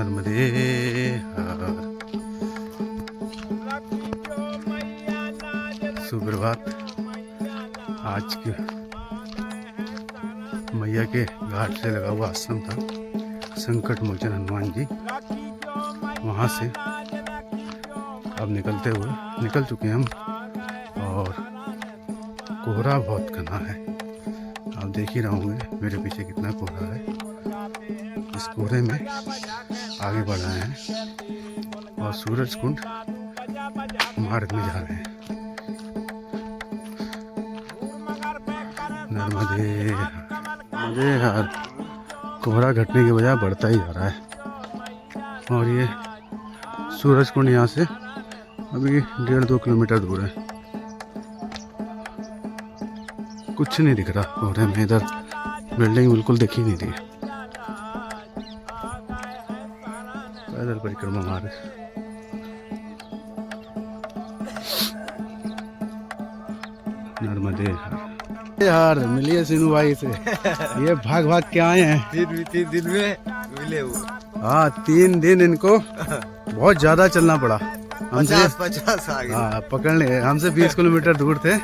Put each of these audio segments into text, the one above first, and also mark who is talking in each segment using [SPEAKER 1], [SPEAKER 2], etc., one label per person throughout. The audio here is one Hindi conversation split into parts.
[SPEAKER 1] नर्मदे हर। सुप्रभात। आज के मैया के घाट से लगा हुआ आश्रम था संकट मोचन हनुमान जी, वहाँ से अब निकल चुके हैं हम। और कोहरा बहुत घना है, आप देख ही रहे होंगे मेरे पीछे कितना कोहरा है। इस कोहरे में आगे बढ़ रहे हैं और सूरज कुंड मार्ग में जा रहे हैं। नर्मदे हर। कोहरा घटने की बजाय बढ़ता ही जा रहा है। और ये सूरज कुंड यहाँ से अभी 1.5-2 किलोमीटर दूर है। कुछ नहीं दिख रहा कोहरे में, इधर बिल्डिंग बिल्कुल दिख ही नहीं रही। पैदल परिक्रमा मार्ग। नर्मदे हर। यार मिलिए सीनू भाई से। ये भाग भाग के आए हैं।
[SPEAKER 2] 3 दिन में मिले वो।
[SPEAKER 1] हाँ 3 दिन इनको बहुत ज्यादा चलना पड़ा। हमसे
[SPEAKER 2] 50 आ गए।
[SPEAKER 1] हाँ पकड़ ले, हमसे 20 किलोमीटर दूर थे।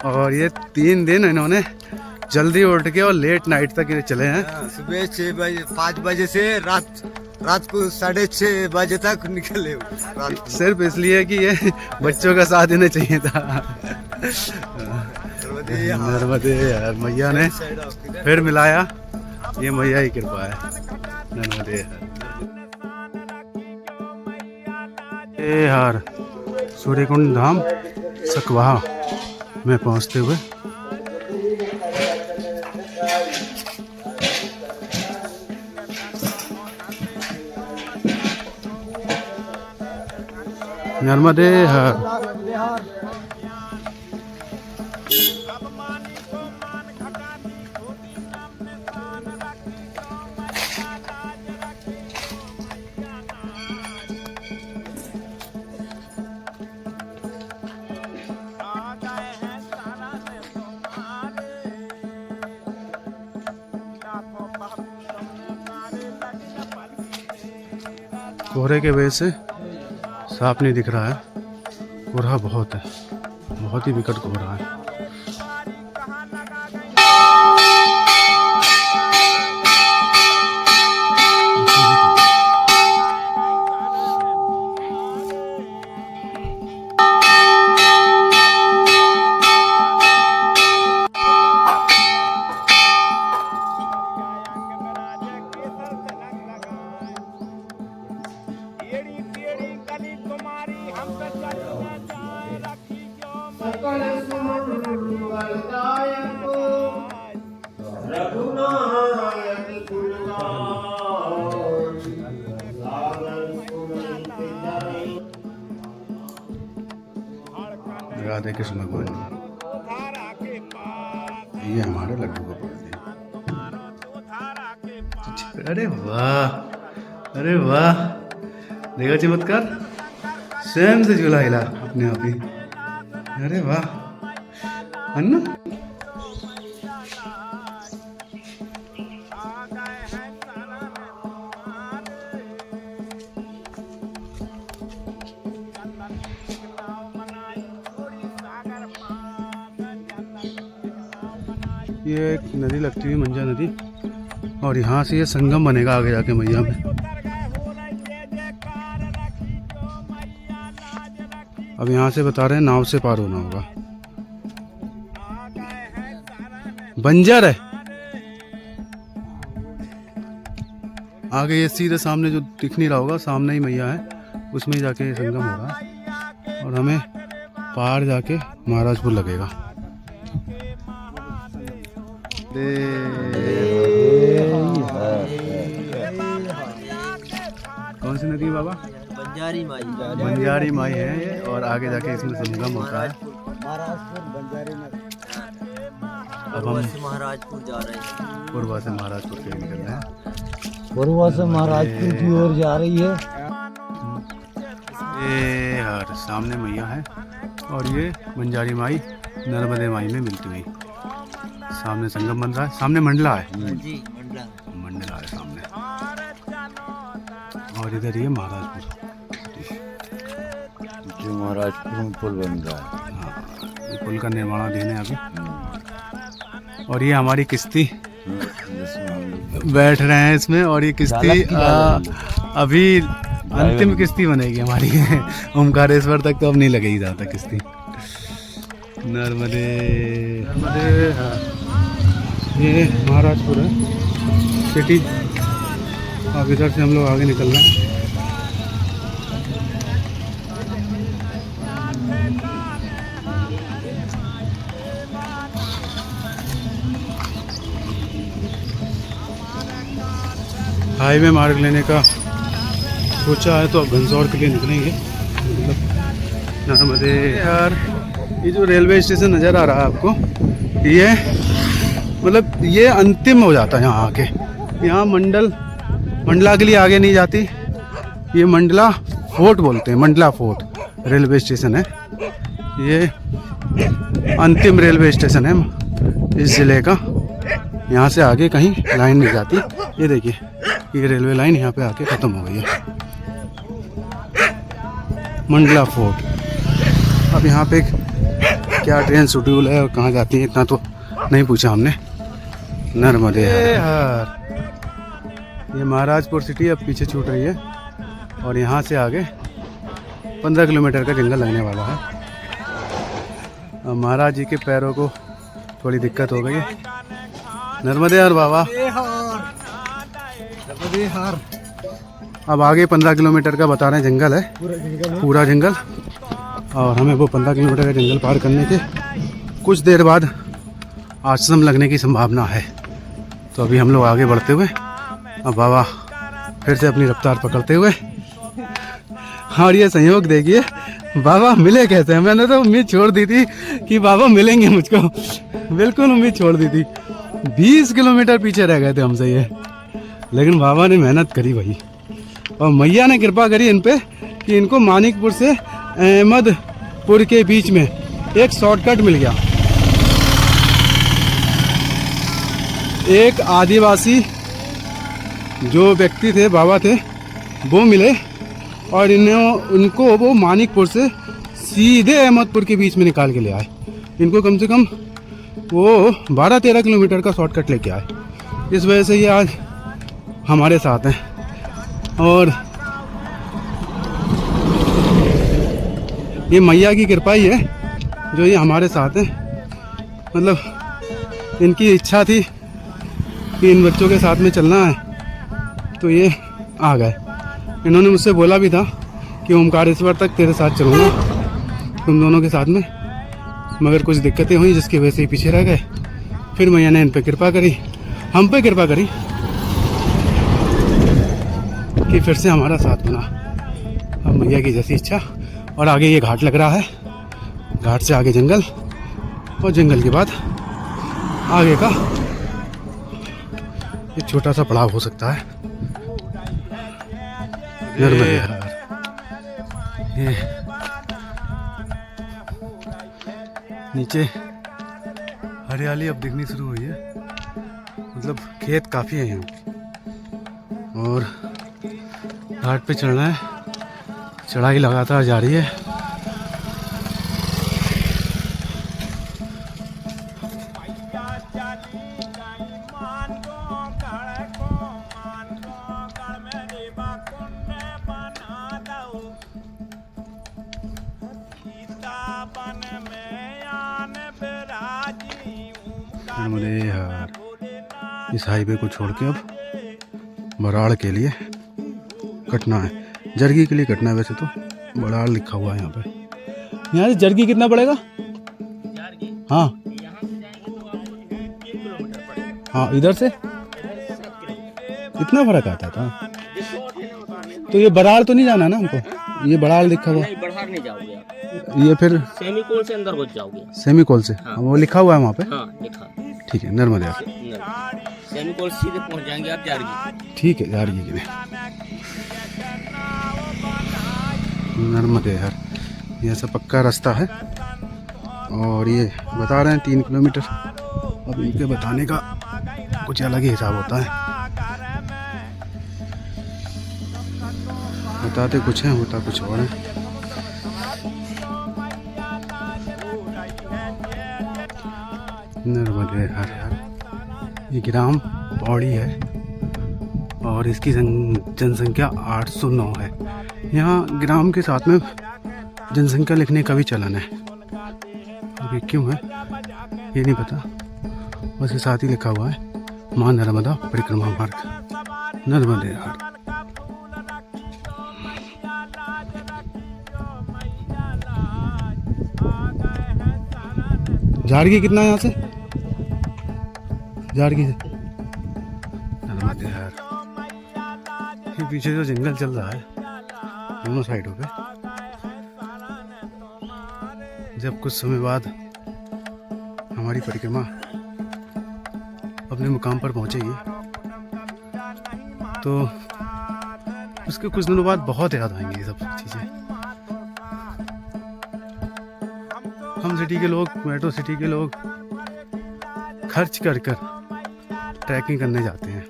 [SPEAKER 1] और ये 3 दिन इन्होंने जल्दी उठ के और लेट नाइट तक ये चले हैं।
[SPEAKER 2] सुबह 5 बजे से रात को 6:30 बजे तक निकले वो।
[SPEAKER 1] सिर्फ इसलिए कि ये बच्चों का साथ देना चाहिए था। नर्मदे यार, मैया ने फिर मिलाया, ये मैया ही कृपा है। नर्मदे यार। सूर्यकुंड धाम सकवाहा में पहुंचते हुए नर्मदे हर। कोहरे के वजह से साफ नहीं दिख रहा है, कोहरा बहुत है, बहुत ही विकट कोहरा है। राधे कृष्ण भगवान, ये हमारे लड्डू गोपाल जी। अरे वाह, अरे वाह, देखा चमत्कार, स्वयं से झूला हिला अपने आप ही। अरे वाह अन्नू। ये एक नदी लगती है मंजा नदी, और यहाँ से ये संगम बनेगा आगे जाके मैया में। अब यहाँ से बता रहे हैं नाव से पार होना होगा। बंजर है आगे, ये सीधे सामने जो दिख नहीं रहा होगा, सामने ही मैया है, उसमें ही जाके संगम हो रहा है। और हमें पार जाके महाराजपुर लगेगा। कौन सी नदी बाबा? बंजारी माई है ये, और आगे जाके इसमें संगम होता है। अब हम
[SPEAKER 3] महाराजपुर जा रहे हैं।
[SPEAKER 1] पूर्वा से महाराजपुर के निकल रहे हैं।
[SPEAKER 3] पूर्वा से महाराजपुर की ओर जा रही है।
[SPEAKER 1] ये हर सामने मैया है, और ये बंजारी माई नर्मदे माई में मिलती हुई। सामने संगम बन रहा है, सामने मंडला है।
[SPEAKER 3] जी मंडला
[SPEAKER 1] मंडला है सामने। और इधर ये महाराजपुर।
[SPEAKER 4] जो महाराजपुर में पुल बन रहा है।
[SPEAKER 1] हाँ, ये पुल का निर्माणाधीन है अभी। और ये हमारी किश्ती
[SPEAKER 4] जिसमें हम लोग
[SPEAKER 1] बैठ रहे हैं इसमें, और ये किश्ती अभी अंतिम किश्ती बनेगी हमारी। ओमकारेश्वर तक तो अब नहीं लगेगी ज़्यादा किश्ती। नर्मदे नर्मदे, हाँ ये महाराजपुर है सिटी। अब इधर से हम लोग आगे निकल रहे हैं। हाईवे मार्ग लेने का सोचा है तो अब घनसौर के लिए निकलेंगे। मतलब नर्मदे यार, ये जो रेलवे स्टेशन नज़र आ रहा है आपको, ये मतलब ये अंतिम हो जाता है यहाँ आके। यहाँ मंडला के लिए आगे नहीं जाती। ये मंडला फोर्ट बोलते हैं, मंडला फोर्ट रेलवे स्टेशन है। ये अंतिम रेलवे स्टेशन है इस ज़िले का। यहाँ से आगे कहीं लाइन नहीं जाती। ये देखिए, ये रेलवे लाइन यहाँ पे आके ख़त्म हो गई है, मंडला फोर्ट। अब यहाँ पे क्या ट्रेन शेड्यूल है और कहाँ जाती है इतना तो नहीं पूछा हमने। नर्मदे यार, ये महाराजपुर सिटी अब पीछे छूट रही है और यहाँ से आगे 15 किलोमीटर का जंगल लगने वाला है। अब महाराज जी के पैरों को थोड़ी दिक्कत हो गई है। नर्मदे यार बाबा, अब आगे 15 किलोमीटर का बता रहे हैं जंगल है, पूरा जंगल। और हमें वो 15 किलोमीटर का जंगल पार करने के कुछ देर बाद आश्रम लगने की संभावना है। तो अभी हम लोग आगे बढ़ते हुए, अब बाबा फिर से अपनी रफ्तार पकड़ते हुए। और ये संयोग देखिए, बाबा मिले कैसे हैं। मैंने तो उम्मीद छोड़ दी थी कि बाबा मिलेंगे मुझको, बिल्कुल उम्मीद छोड़ दी थी। 20 किलोमीटर पीछे रह गए थे हमसे ये, लेकिन बाबा ने मेहनत करी भाई। और मैया ने कृपा करी इन पे कि इनको मानिकपुर से अहमदपुर के बीच में एक शॉर्टकट मिल गया। एक आदिवासी जो व्यक्ति थे, बाबा थे, वो मिले और उनको वो मानिकपुर से सीधे अहमदपुर के बीच में निकाल के ले आए। इनको कम से कम वो 12-13 किलोमीटर का शॉर्टकट लेके आए। इस वजह से ये आज हमारे साथ हैं। और ये मैया की कृपा ही है जो ये हमारे साथ हैं। मतलब इनकी इच्छा थी कि इन बच्चों के साथ में चलना है, तो ये आ गए। इन्होंने मुझसे बोला भी था कि ओमकारेश्वर तक तेरे साथ चलूँगा, तुम दोनों के साथ में, मगर कुछ दिक्कतें हुई जिसकी वजह से ही पीछे रह गए। फिर मैया ने इन पे कृपा करी, हम पे कृपा करी कि फिर से हमारा साथ बना। अब मैया की जैसी इच्छा। और आगे ये घाट लग रहा है, घाट से आगे जंगल, और जंगल के बाद आगे का एक छोटा सा पड़ाव हो सकता है। नर्मदे यार, ये नीचे हरियाली अब दिखनी शुरू हुई है। मतलब खेत काफ़ी है यहाँ। और घाट पे चढ़ना है, चढ़ाई लगातार जारी है। नर्मदे यार, इस हाईवे को छोड़ के अब बराड़ के लिए कटना है। जरगी के लिए कटना है। वैसे तो बराड़ लिखा हुआ है यहाँ पे। यहाँ से जरगी कितना पड़ेगा? हाँ हाँ, इधर से इतना फर्क आता था। तो ये बराड़ तो नहीं जाना ना हमको? ये बराड़ लिखा हुआ।
[SPEAKER 5] नहीं, बराड़ नहीं जाओगे आप।
[SPEAKER 1] ये फिर
[SPEAKER 5] सेमीकोल से अंदर घुस जाओगे।
[SPEAKER 1] सेमीकोल से? हाँ। वो लिखा हुआ है वहाँ पे।
[SPEAKER 5] हाँ लिखा।
[SPEAKER 1] ठीक है, नर्मदे।
[SPEAKER 5] सेमीकोल सीधे पहुँच जाएंगे आप जारगी।
[SPEAKER 1] ठीक है, जारगी के लिए। नर्मदे यार, ये सब पक्का रास्ता है। और ये बता रहे हैं 3 किलोमीटर। अब इनके बताने का कुछ अलग ही हिसाब होता है। बताते कुछ हैं, होता कुछ और है। नर्मदे हर हर। ये ग्राम पौड़ी है और इसकी जनसंख्या 809 है। यहाँ ग्राम के साथ में जनसंख्या लिखने का भी चलन है। अभी क्यों है ये नहीं पता, उसके साथ ही लिखा हुआ है माँ नर्मदा परिक्रमा मार्ग, नर्मदे हर। झाड़गी कितना है यहाँ से, झाड़गी से नर्मदे हर। ये पीछे जो जंगल चल रहा है दोनों साइडों पे, जब कुछ समय बाद हमारी परिक्रमा अपने मुकाम पर पहुंचेगी तो उसके कुछ दिनों बाद बहुत याद आएंगी ये सब चीज़ें। हम सिटी के लोग, मेट्रो सिटी के लोग खर्च कर कर ट्रैकिंग करने जाते हैं,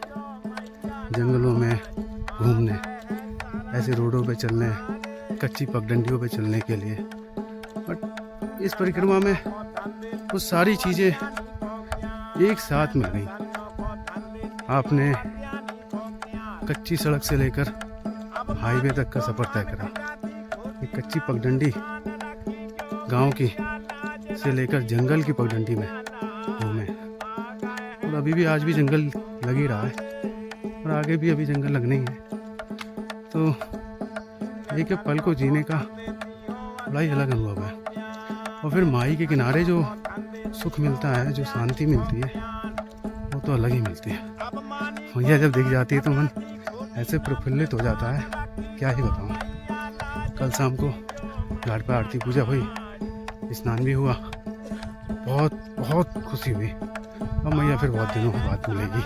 [SPEAKER 1] जंगलों में घूमने, ऐसे रोडों पे चलने, कच्ची पगडंडियों पे चलने के लिए। बट इस परिक्रमा में वो सारी चीज़ें एक साथ मिल गई। आपने कच्ची सड़क से लेकर हाईवे तक का सफ़र तय करा, एक कच्ची पगडंडी गांव की से लेकर जंगल की पगडंडी में घूमे। और अभी भी आज भी जंगल लग ही रहा है और आगे भी अभी जंगल लगने ही है। तो एक पल को जीने का बड़ा ही अलग अनुभव है। और फिर माई के किनारे जो सुख मिलता है, जो शांति मिलती है, वो तो अलग ही मिलती है। मैया जब दिख जाती है तो मन ऐसे प्रफुल्लित हो जाता है, क्या ही बताऊँ। कल शाम को घाट पर आरती पूजा हुई, स्नान भी हुआ, बहुत बहुत खुशी हुई। अब मैया फिर बहुत दिनों बाद मिलेगी।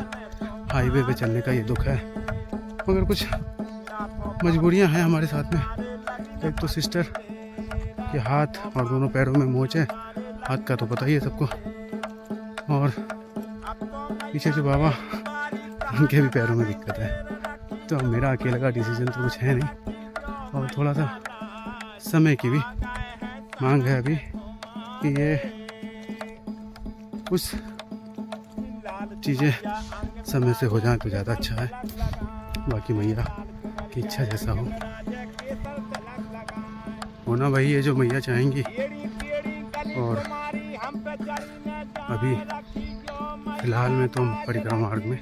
[SPEAKER 1] हाईवे पे चलने का ये दुख है, मगर कुछ मजबूरियां हैं हमारे साथ में। एक तो सिस्टर के हाथ और दोनों पैरों में मोच है, हाथ का तो पता ही है सबको, और पीछे जो बाबा, उनके भी पैरों में दिक्कत है। तो मेरा अकेले का डिसीजन तो कुछ है नहीं, और थोड़ा सा समय की भी मांग है अभी कि ये कुछ चीज़ें समय से हो जाए तो ज़्यादा अच्छा है। बाकी मैया की इच्छा जैसा हो होना भाई, ये जो मैया चाहेंगी। और अभी फिलहाल में तो हम परिक्रमा मार्ग में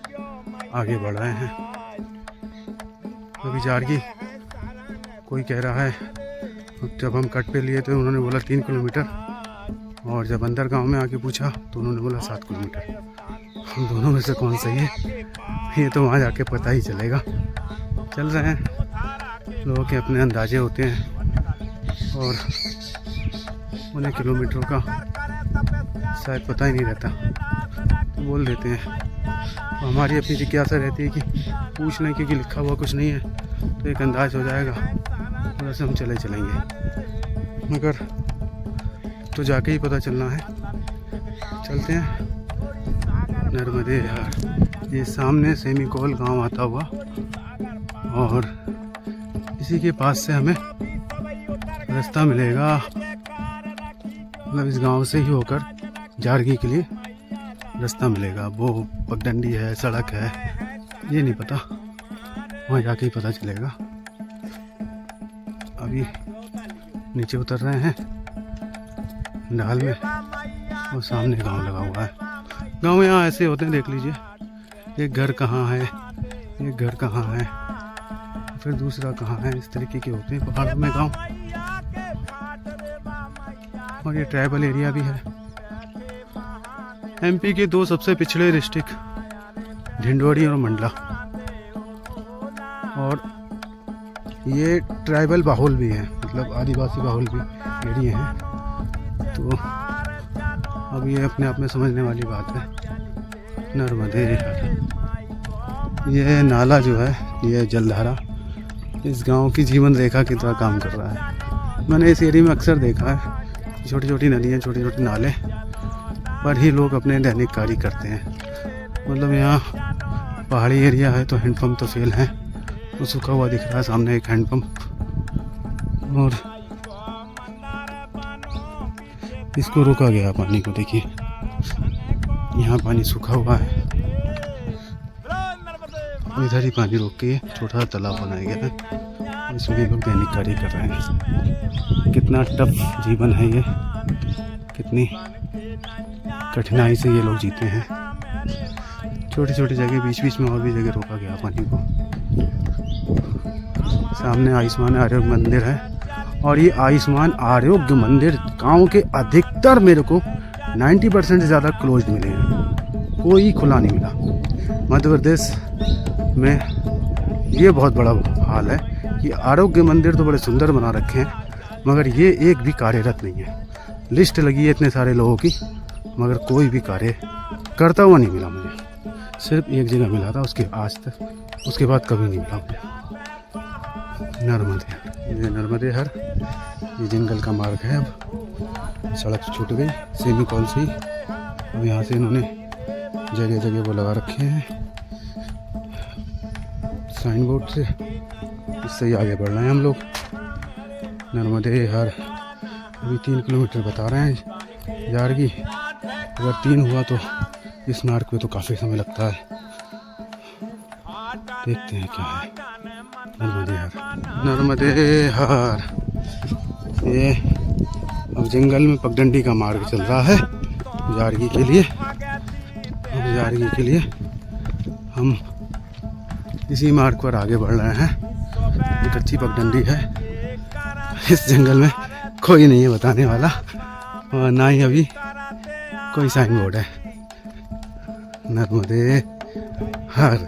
[SPEAKER 1] आगे बढ़ रहे हैं। अभी जारगी कोई कह रहा है, जब हम कट पे लिए तो उन्होंने बोला 3 किलोमीटर, और जब अंदर गांव में आके पूछा तो उन्होंने बोला 7 किलोमीटर। हम दोनों में से कौन सही है ये तो वहाँ जाके पता ही चलेगा। चल रहे हैं, लोगों के अपने अंदाजे होते हैं और उन्हें किलोमीटरों का शायद पता ही नहीं रहता, तो बोल देते हैं। तो हमारी अपनी जिज्ञासा रहती है कि पूछ लें, क्योंकि लिखा हुआ कुछ नहीं है तो एक अंदाज हो जाएगा, वैसे हम चले चलेंगे। मगर तो जाके ही पता चलना है। चलते हैं नर्मदे हर। ये सामने सेमीकोल गांव आता हुआ, और इसी के पास से हमें रास्ता मिलेगा, मतलब इस गांव से ही होकर जारगी के लिए रास्ता मिलेगा। वो पगडंडी है, सड़क है, ये नहीं पता, वहाँ जाके ही पता चलेगा। अभी नीचे उतर रहे हैं ढाल में, और सामने गांव लगा हुआ है। गांव यहाँ ऐसे होते हैं, देख लीजिए, एक घर कहाँ है, एक घर कहाँ है, फिर दूसरा कहाँ है, इस तरीके के होते हैं पहाड़ों में गांव। और ये ट्राइबल एरिया भी है। एमपी के 2 सबसे पिछड़े डिस्ट्रिक्ट ढिंडोरी और मंडला, और ये ट्राइबल बाहुल भी हैं, मतलब आदिवासी बाहुल भी एरिया हैं। तो अब ये अपने आप में समझने वाली बात है। नर्मदे हर। ये नाला जो है, ये जलधारा इस गांव की जीवन रेखा की तरह काम कर रहा है। मैंने इस एरिया में अक्सर देखा है, छोटी छोटी नदियाँ, छोटे छोटे नाले पर ही लोग अपने दैनिक कार्य करते हैं। मतलब यहाँ पहाड़ी एरिया है तो हैंडपम्प तो फेल हैं, वो सूखा हुआ दिख रहा है, सामने एक हैंडपम्प, और इसको रोका गया पानी को। देखिए यहाँ पानी सूखा हुआ है, इधर ही पानी रोक के छोटा सा तालाब बनाया गया है, इसमें लोग दैनिक कार्य कर रहे हैं। कितना टफ जीवन है ये, कितनी कठिनाई से ये लोग जीते हैं। छोटी छोटी जगह, बीच बीच में और भी जगह रोका गया पानी को। सामने आयुष्मान आरोग्य मंदिर है, और ये आयुष्मान आरोग्य मंदिर गांव के अधिकतर मेरे को 90% से ज़्यादा क्लोज मिले हैं, कोई खुला नहीं मिला। मध्य प्रदेश में ये बहुत बड़ा हाल है कि आरोग्य मंदिर तो बड़े सुंदर बना रखे हैं, मगर ये एक भी कार्यरत नहीं है। लिस्ट लगी है इतने सारे लोगों की, मगर कोई भी कार्य करता हुआ नहीं मिला मुझे। सिर्फ एक जगह मिला था, उसके आज तक, उसके बाद कभी नहीं मिला मुझे। नर्मदे, ये नर्मदे हर, ये जंगल का मार्ग है। अब सड़क छूट गई सेमी कॉल से ही, अब यहाँ से इन्होंने जगह जगह वो लगा रखे हैं साइन बोर्ड से, इससे ही आगे बढ़ रहे हैं हम लोग। नर्मदे हर अभी 3 किलोमीटर बता रहे हैं जारगी, अगर 3 हुआ तो इस मार्ग पे तो काफ़ी समय लगता है। देखते हैं क्या है। नर्मदे हर, नर्मदे हर, ये अब जंगल में पगडंडी का मार्ग चल रहा है जारगी के लिए। अब जारगी के लिए हम इसी मार्ग पर आगे बढ़ रहे हैं। एक अच्छी पगडंडी है, इस जंगल में कोई नहीं है बताने वाला, और ना ही अभी कोई साइन बोर्ड है। नर्मदे हर,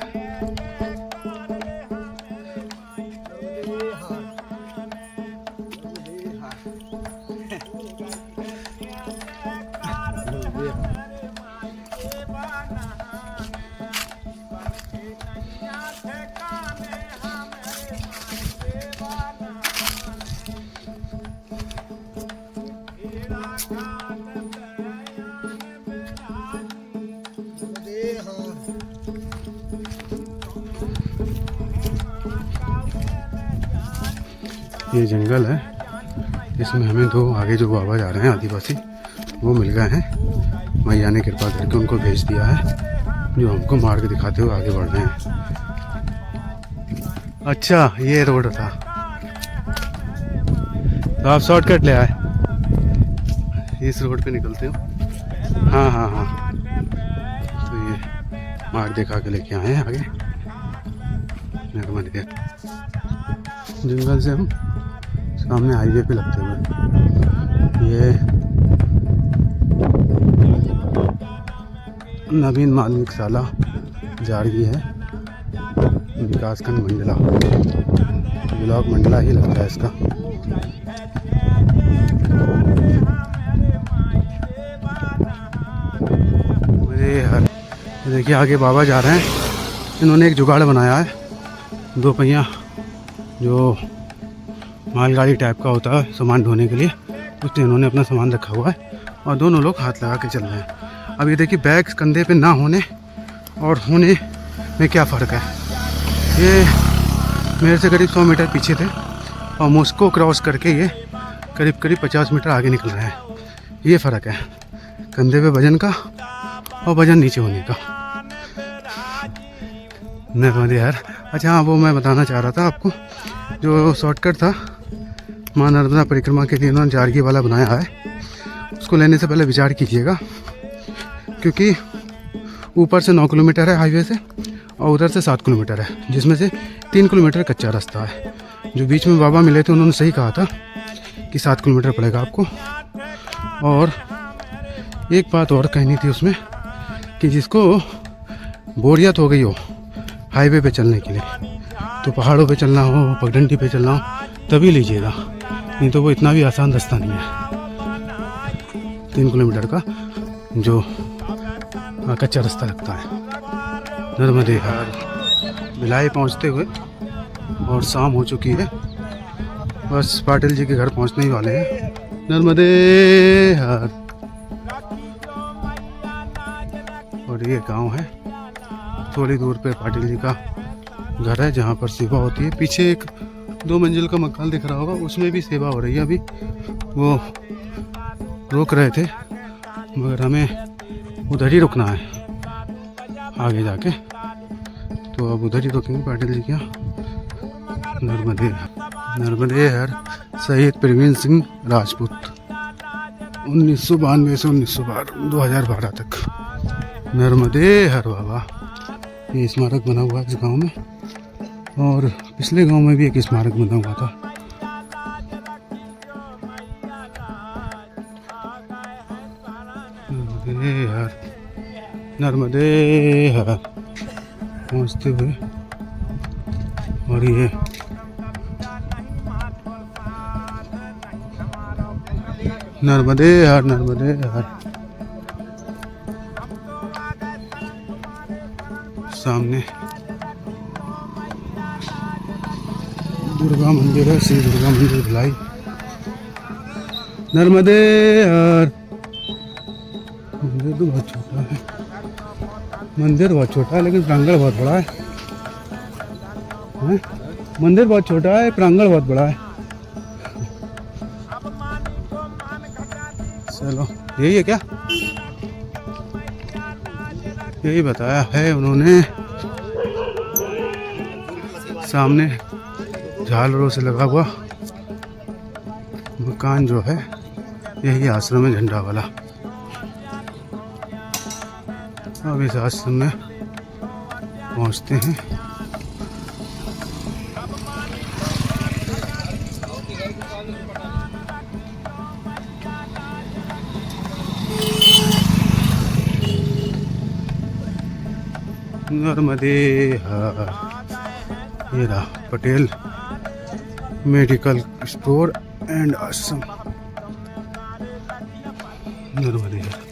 [SPEAKER 1] ये जंगल है, इसमें हमें 2 आगे जो बाबा जा रहे हैं आदिवासी, वो मिल गए हैं। मैया ने कृपा करके उनको भेज दिया है, जो हमको मार्ग दिखाते हुए आगे बढ़ रहे हैं। अच्छा, ये रोड था, तो आप शॉर्टकट ले आए, इस रोड पे निकलते हो। हाँ हाँ हाँ, तो ये मार्ग दिखा के लेके आए हैं आगे। नर्मदे जंगल से हम सामने हाईवे पे लगते हुए, ये नवीन माध्यमिक शाला जारगी है, विकासखंड मंडला, ब्लॉक मंडला ही लगता है इसका। अरे यार, देखिए आगे बाबा जा रहे हैं, इन्होंने एक जुगाड़ बनाया है, 2 पहिया जो मालगाड़ी टाइप का होता है सामान ढोने के लिए, उसमें इन्होंने अपना सामान रखा हुआ है, और दोनों लोग हाथ लगा के चल रहे हैं। अब ये देखिए बैग कंधे पे ना होने और होने में क्या फ़र्क है। ये मेरे से करीब 100 मीटर पीछे थे, और मुझको क्रॉस करके ये करीब 50 मीटर आगे निकल रहे हैं। ये फ़र्क है कंधे पे वजन का और वजन नीचे होने का। नर्मदे हर, अच्छा हाँ, वो मैं बताना चाह रहा था आपको, जो शॉर्टकट था माँ नर्मदा परिक्रमा के लिए इन्होंने जारगी वाला बनाया है, उसको लेने से पहले विचार कीजिएगा, क्योंकि ऊपर से 9 किलोमीटर है हाईवे से, और उधर से 7 किलोमीटर है, जिसमें से 3 किलोमीटर कच्चा रास्ता है। जो बीच में बाबा मिले थे उन्होंने सही कहा था कि 7 किलोमीटर पड़ेगा आपको। और एक बात और कहनी थी उसमें, कि जिसको बोरियत हो गई हो हाईवे पे चलने के लिए, तो पहाड़ों पे चलना हो, पगडंडी पे चलना हो, तभी लीजिएगा, नहीं तो वो इतना भी आसान रास्ता नहीं है। 3 किलोमीटर का जो कच्चा रास्ता लगता है। नर्मदे हर, भिलाई पहुंचते हुए, और शाम हो चुकी है, बस पाटिल जी के घर पहुंचने ही वाले हैं। नर्मदे हर, और ये गांव है, थोड़ी दूर पे पाटिल जी का घर है जहाँ पर सेवा होती है। पीछे एक 2 मंजिल का मकान दिख रहा होगा, उसमें भी सेवा हो रही है। अभी वो रोक रहे थे मगर हमें उधर ही रुकना है आगे जाके, तो अब उधर ही रुकेंगे पाटिल जी के यहाँ। नर्मदे हर शहीद प्रवीण सिंह राजपूत 1992 से 2012 तक। नर्मदे हर बाबा, ये स्मारक बना हुआ है इस गांव में, और पिछले गांव में भी एक स्मारक बना हुआ था। नर्मदे हर, नर्मदे हर पहुँचते हुए, और ये नर्मदे हर, नर्मदे हर। सामने दुर्गा मंदिर है, श्री दुर्गा मंदिर भिलाई। नर्मदे हर। मंदिर तो बहुत छोटा है, मंदिर बहुत छोटा है लेकिन प्रांगण बहुत बड़ा है। मंदिर बहुत छोटा है, प्रांगण बहुत बड़ा है। चलो यही है क्या, यही बताया है उन्होंने। सामने झालरों से लगा हुआ मकान जो है, यही आश्रम है झंडा वाला। अब इस आश्रम में पहुंचते हैं। नर्मदे हर। ये रहा पटेल मेडिकल स्टोर एंड आश्रम। नर्मदे हर।